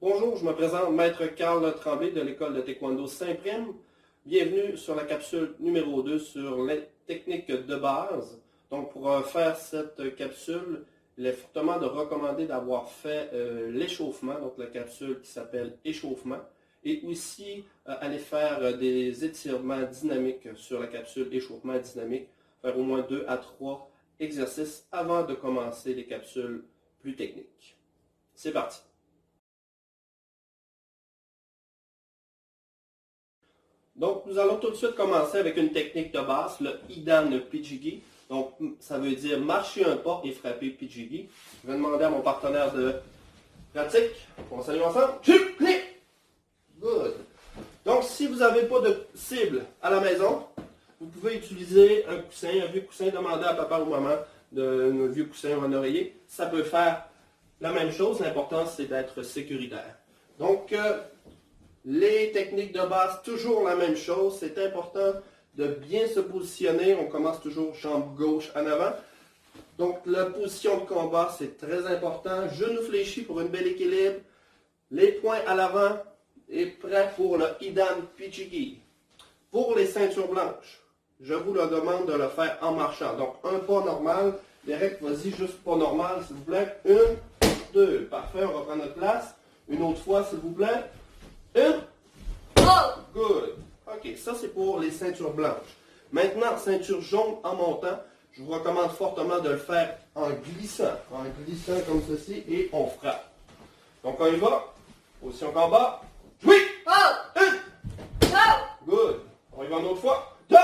Bonjour, je me présente Maître Carl Tremblay de l'école de Taekwondo Saint-Prime. Bienvenue sur la capsule numéro 2 sur les techniques de base. Donc pour faire cette capsule, il est fortement de recommander d'avoir fait l'échauffement, donc la capsule qui s'appelle échauffement, et aussi aller faire des étirements dynamiques sur la capsule échauffement dynamique, faire au moins 2 à 3 exercices avant de commencer les capsules plus techniques. C'est parti! Donc, nous allons tout de suite commencer avec une technique de base, le Idan Pijigi. Donc, ça veut dire marcher un pas et frapper Pijigi. Je vais demander à mon partenaire de pratique. On s'allume ensemble. Good. Donc, si vous n'avez pas de cible à la maison, vous pouvez utiliser un coussin, un vieux coussin. Demandez à papa ou maman d'un vieux coussin ou un oreiller. Ça peut faire la même chose. L'important, c'est d'être sécuritaire. Donc, les techniques de base, toujours la même chose. C'est important de bien se positionner. On commence toujours jambe gauche en avant. Donc, la position de combat, c'est très important. Genou fléchi pour un bel équilibre. Les poings à l'avant et prêt pour le Idan Pijigi. Pour les ceintures blanches, je vous le demande de le faire en marchant. Donc, un pas normal. Derek, vas-y, juste pas normal, s'il vous plaît. 1, 2. Parfait, on reprend notre place. Une autre fois, s'il vous plaît. 1. Good. OK, ça c'est pour les ceintures blanches. Maintenant, ceinture jaune en montant, je vous recommande fortement de le faire en glissant. En glissant comme ceci et on frappe. Donc on y va. Position combat. Oui! 1. Good. On y va une autre fois. 2.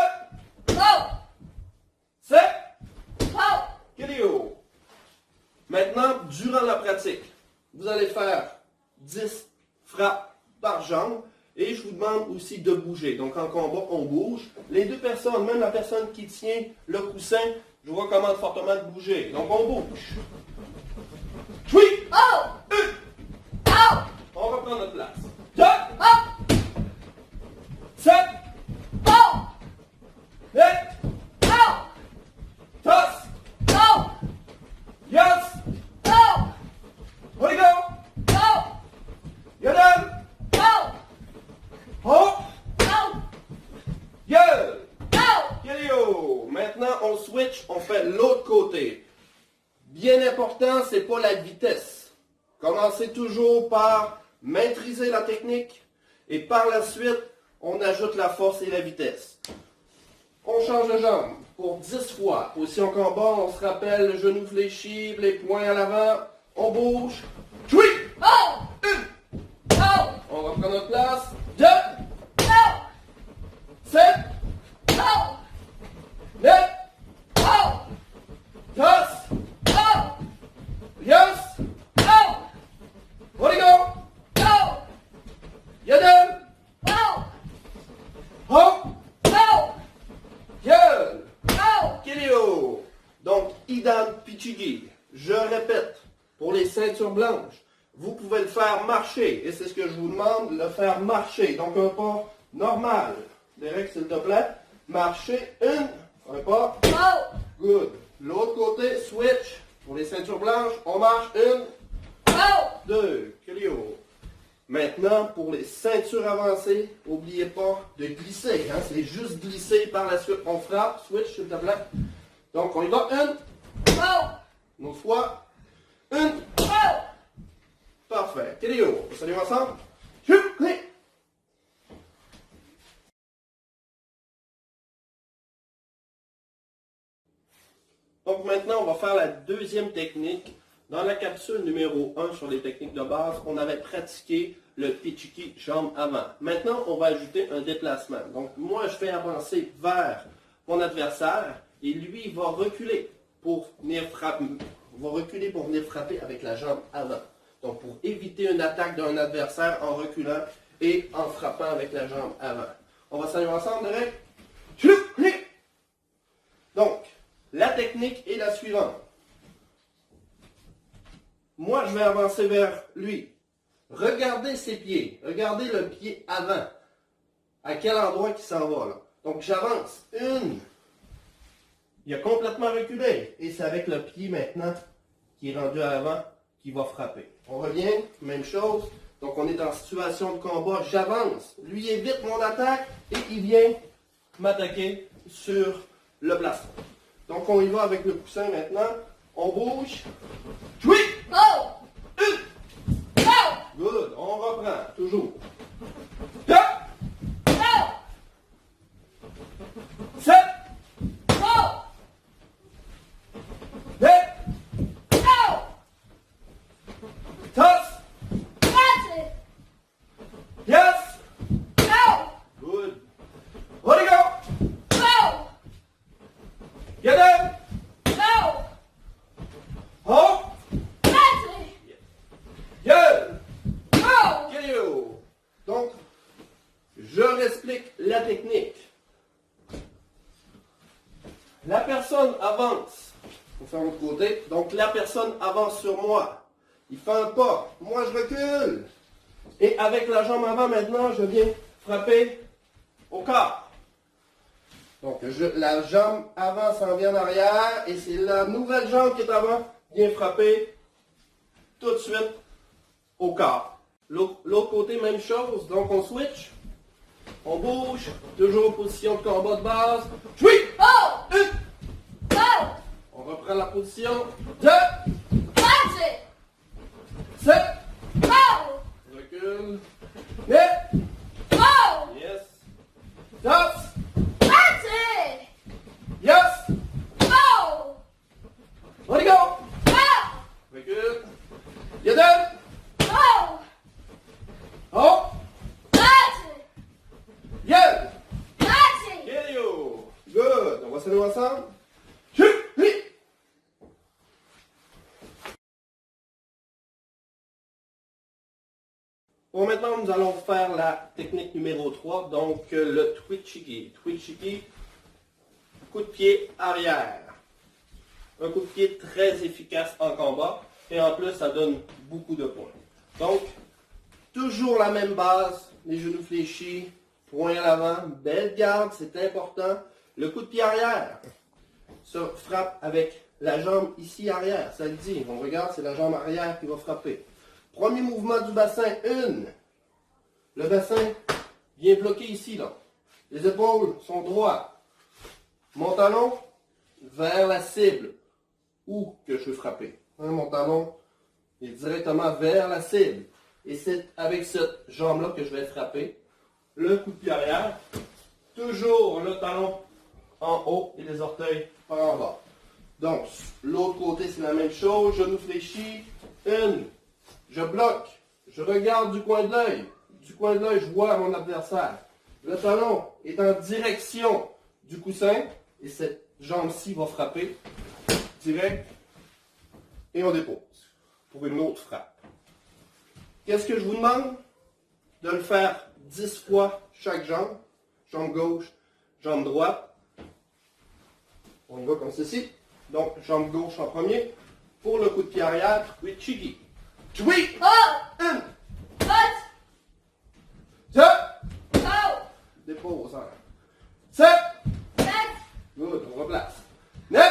7. KO. Maintenant, durant la pratique, vous allez faire 10 frappes par jambe. Et je vous demande aussi de bouger. Donc en combat, on bouge. Les deux personnes, même la personne qui tient le coussin, je vous recommande fortement de bouger. Donc on bouge. Oui! On reprend notre place. 2. 7. 8. Toss. Yes. Ready, go. You're done. Hop! Gueule! KO! Maintenant, on switch, on fait l'autre côté. Bien important, c'est pas la vitesse. Commencez toujours par maîtriser la technique et par la suite, on ajoute la force et la vitesse. On change de jambe pour 10 fois. Position combat, on se rappelle le genou fléchi, les poings à l'avant, on bouge. Oui! On reprend notre place. 2. 7. 9. Toss. Yes. Ready, go. You're done. Hop. Gueule. KO. Donc, Idan Pijigi. Je répète, pour les ceintures blanches, vous pouvez le faire marcher. Et c'est ce que je vous demande, le faire marcher. Donc, un pas normal. Derek, s'il te plaît. Marcher. Un pas. Good. L'autre côté, switch. Pour les ceintures blanches, on marche. 1. 2. KO. Maintenant, pour les ceintures avancées, n'oubliez pas de glisser. Hein? C'est juste glisser par la suite. On frappe. Switch, s'il te plaît. Donc, on y va. 1. Une autre fois. 1. Parfait. KO. On s'allume ensemble. Donc maintenant, on va faire la deuxième technique. Dans la capsule numéro 1 sur les techniques de base, on avait pratiqué le Pijigi jambe avant. Maintenant, on va ajouter un déplacement. Donc moi, je vais avancer vers mon adversaire et lui, il va reculer pour venir frapper. Il va reculer pour venir frapper avec la jambe avant. Donc pour éviter une attaque d'un adversaire en reculant et en frappant avec la jambe avant. On va s'allumer ensemble, Derek. Donc, la technique est la suivante. Moi, je vais avancer vers lui. Regardez ses pieds. Regardez le pied avant. À quel endroit il s'en va, là. Donc, j'avance. 1. Il a complètement reculé. Et c'est avec le pied maintenant qui est rendu à l'avant qui va frapper. On revient, même chose. Donc on est en situation de combat, j'avance. Lui évite mon attaque et il vient m'attaquer sur le plafond. Donc on y va avec le coussin maintenant. On bouge. Oui! Oh! Une! Oh! Good. On reprend. Toujours. 7, Oh! 8, Oh! 10, That's it! yes, Go! good. Ready, go. Go! Get in. Go! Hold. That's it! Good. Go! Get you. Donc, je réexplique la technique. La personne avance. On fait l'autre côté. Donc, la personne avance sur moi. Il fait un pas. Moi, je recule. Et avec la jambe avant, maintenant, je viens frapper au corps. Donc, la jambe avant s'en vient en arrière. Et c'est la nouvelle jambe qui est avant qui vient frapper tout de suite au corps. L'autre côté, même chose. Donc, on switch. On bouge. Toujours position de combat de base. Oui! Oh! Une. Go! On reprend la position. 2, That's it! 7. Go! Recule. 8. Go! Yes. 10. That's it! Yes. Go! Ready, go. Go! Recule. Get in. Go! Oh. That's it! Yeah. That's it! Get you. Good. On va saluer ensemble. Chut. Oui. Bon, maintenant, nous allons faire la technique numéro 3, donc le Twichiki. Twichiki, coup de pied arrière. Un coup de pied très efficace en combat, et en plus, ça donne beaucoup de points. Donc, toujours la même base, les genoux fléchis, poing à l'avant, belle garde, c'est important. Le coup de pied arrière, ça frappe avec la jambe ici arrière, ça le dit. On regarde, c'est la jambe arrière qui va frapper. Premier mouvement du bassin, 1. Le bassin vient bloquer ici, là. Les épaules sont droites. Mon talon vers la cible. Où que je veux frapper. Mon talon est directement vers la cible. Et c'est avec cette jambe-là que je vais frapper. Le coup de pied arrière. Toujours le talon en haut et les orteils par en bas. Donc, l'autre côté, c'est la même chose. Genoux fléchis. 1. Je bloque. Je regarde du coin de l'œil. Du coin de l'œil, je vois mon adversaire. Le talon est en direction du coussin. Et cette jambe-ci va frapper. Direct. Et on dépose. Pour une autre frappe. Qu'est-ce que je vous demande? De le faire 10 fois chaque jambe. Jambe gauche, jambe droite. On y va comme ceci. Donc, jambe gauche en premier. Pour le coup de pied arrière, Twichiki. Oui! Oh! 1, What? 2, Go! dépose. 7, Next! good, on replace. 9,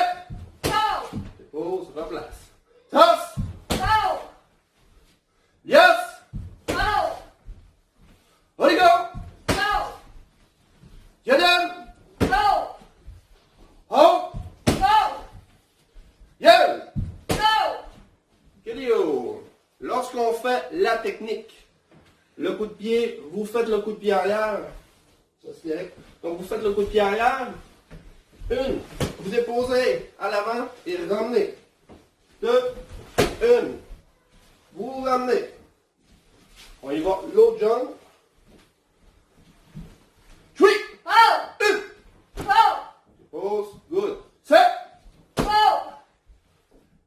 Go! dépose, replace. 10, Go! yes! Go! Ready, go! Go! Get in! Go! Hold! Go! Yeah! Go! Kelio! Lorsqu'on fait la technique, le coup de pied, vous faites le coup de pied arrière. Ça, c'est direct. Donc, vous faites le coup de pied arrière. 1, vous déposez à l'avant et ramenez. 2, 1, vous ramenez. On y va, l'autre jambe. Oui! Go! 1, Go! dépose, good. 7, Go!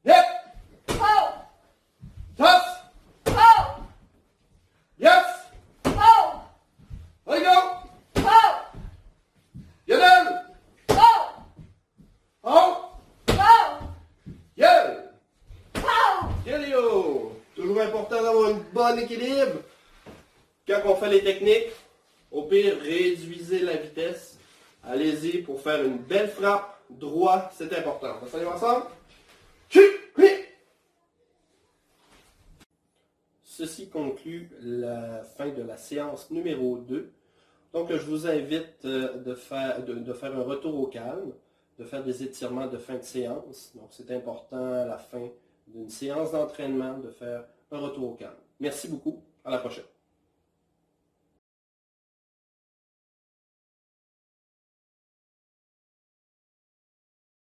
8, Go! 10, Go! yes! Go! Ready, go! Go! Get in! Go! Hold! Go! Yeah! Go! Kelio! Toujours important d'avoir un bon équilibre. Quand on fait les techniques, au pire, réduisez la vitesse. Allez-y pour faire une belle frappe. Droit, c'est important. On va s'aller ensemble. Chut! Oui! ceci conclut la fin de la séance numéro 2. Donc, je vous invite de faire un retour au calme, de faire des étirements de fin de séance. Donc, c'est important à la fin d'une séance d'entraînement de faire un retour au calme. Merci beaucoup. À la prochaine.